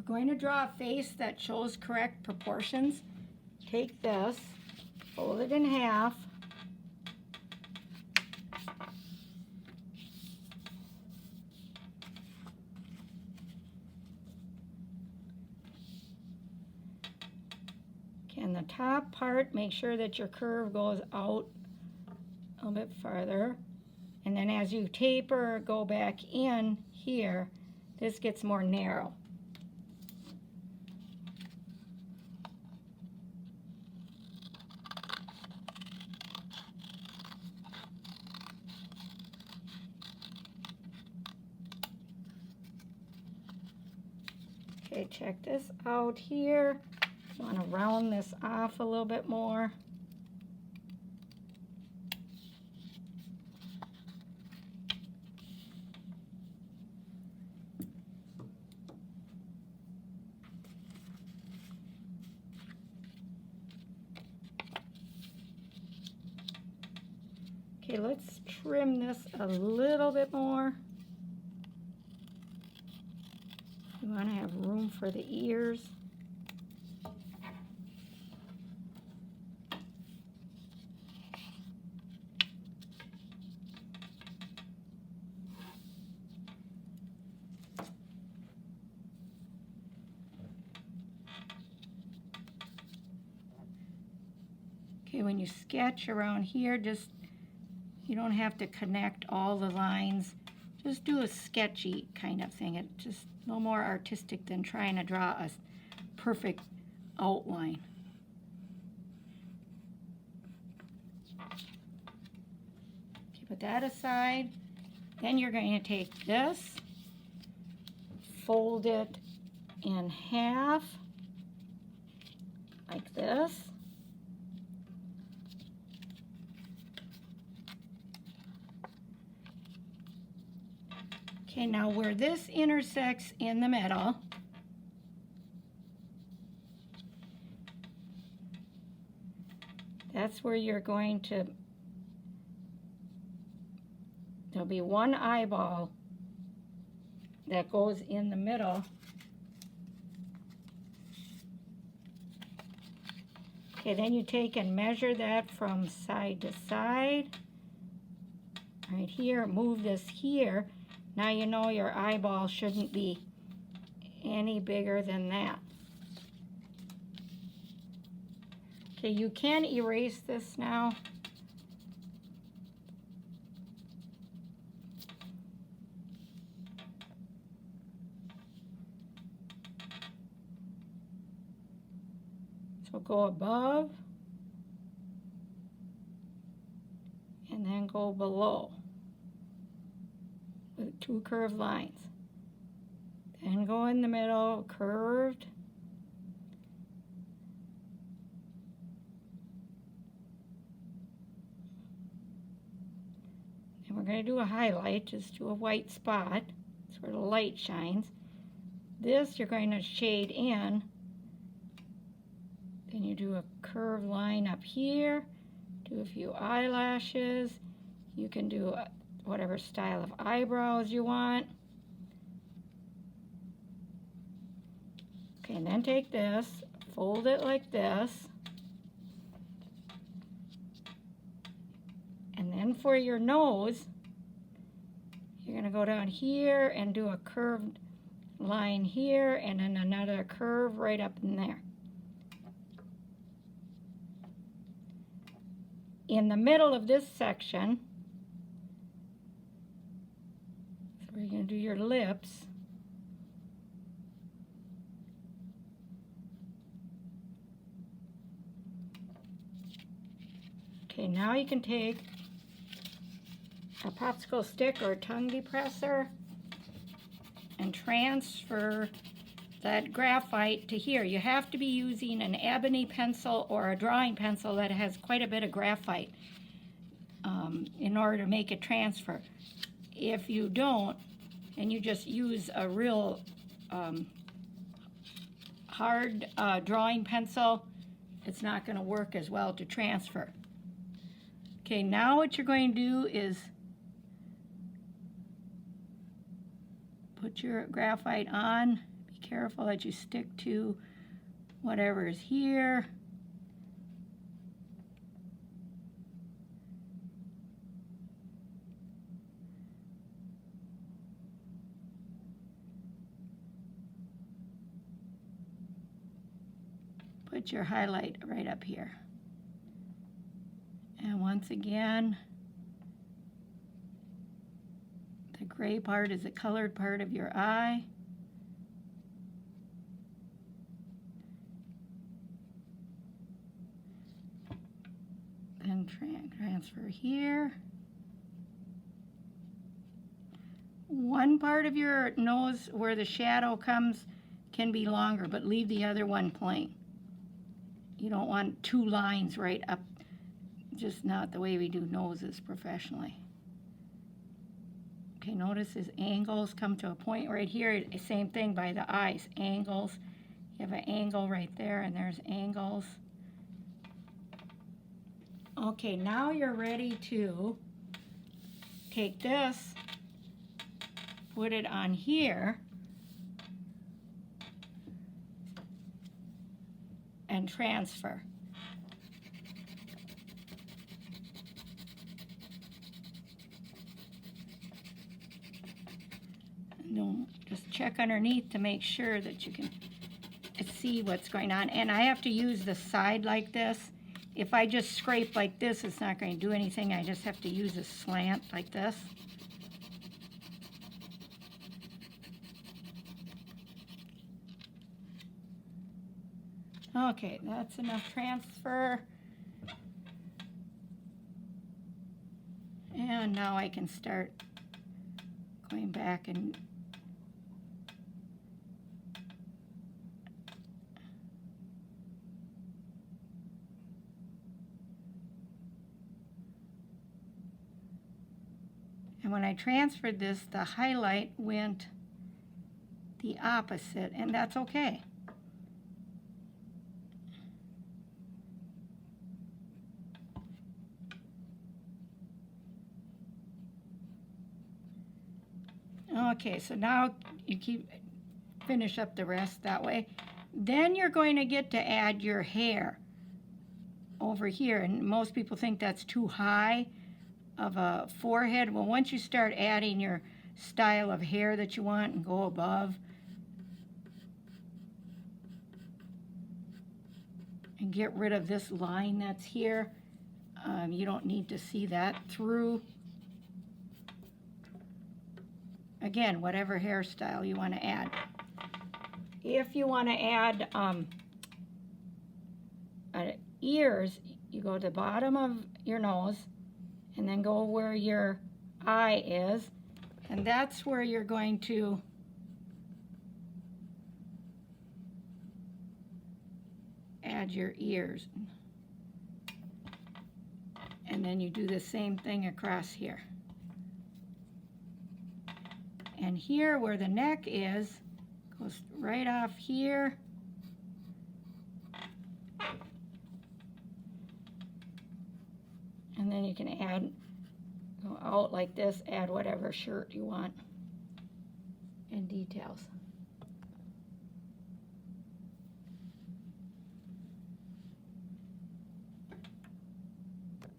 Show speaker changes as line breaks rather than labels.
going to draw a face that shows correct proportions. Take this, fold it in half. Okay, and the top part, make sure that your curve goes out a little bit farther. And then as you taper, go back in here, this gets more narrow. Okay, check this out here. You want to round this off a little bit more. Okay, let's trim this a little bit more. You want to have room for the ears. Okay, when you sketch around here, you don't have to connect all the lines. Just do a sketchy kind of thing. It's just no more artistic than trying to draw a perfect outline. Okay, put that aside. Then you're going to take this, fold it in half, like this. Okay, now where this intersects in the middle, that's where you're going to, there'll be one eyeball that goes in the middle. Okay, then you take and measure that from side to side. Right here, move this here. Now you know your eyeball shouldn't be any bigger than that. Okay, you can erase this now. So go above and then go below with two curved lines. Then go in the middle, curved. And we're going to do a highlight, just do a white spot. That's where the light shines. This you're going to shade in. Then you do a curved line up here, do a few eyelashes. You can do whatever style of eyebrows you want. Okay, and then take this, fold it like this. And then for your nose, you're going to go down here and do a curved line here and then another curve right up in there. In the middle of this section, so we're going to do your lips. Okay, now you can take a popsicle stick or a tongue depressor and transfer that graphite to here. You have to be using an ebony pencil or a drawing pencil that has quite a bit of graphite in order to make it transfer. If you don't, and you just use a real hard drawing pencil, it's not going to work as well to transfer. Okay, now what you're going to do is put your graphite on. Be careful that you stick to whatever is here. Put your highlight right up here. And once again, the gray part is the colored part of your eye. Then transfer here. One part of your nose where the shadow comes can be longer, but leave the other one plain. You don't want two lines right up, just not the way we do noses professionally. Okay, notice his angles come to a point right here. Same thing by the eyes, angles. You have an angle right there, and there's angles. Okay, now you're ready to take this, put it on here, and transfer. And just check underneath to make sure that you can see what's going on. And I have to use the side like this. If I just scrape like this, it's not going to do anything. I just have to use a slant like this. Okay, that's enough transfer. And now I can start going back and when I transferred this, the highlight went the opposite, and that's okay. Okay, so now you finish up the rest that way. Then you're going to get to add your hair over here, and most people think that's too high of a forehead. Well, once you start adding your style of hair that you want and go above and get rid of this line that's here, you don't need to see that through. Again, whatever hairstyle you want to add. If you want to add ears, you go to the bottom of your nose and then go where your eye is, and that's where you're going to add your ears. And then you do the same thing across here. And here where the neck is, goes right off here. And then you can add, go out like this, add whatever shirt you want and details.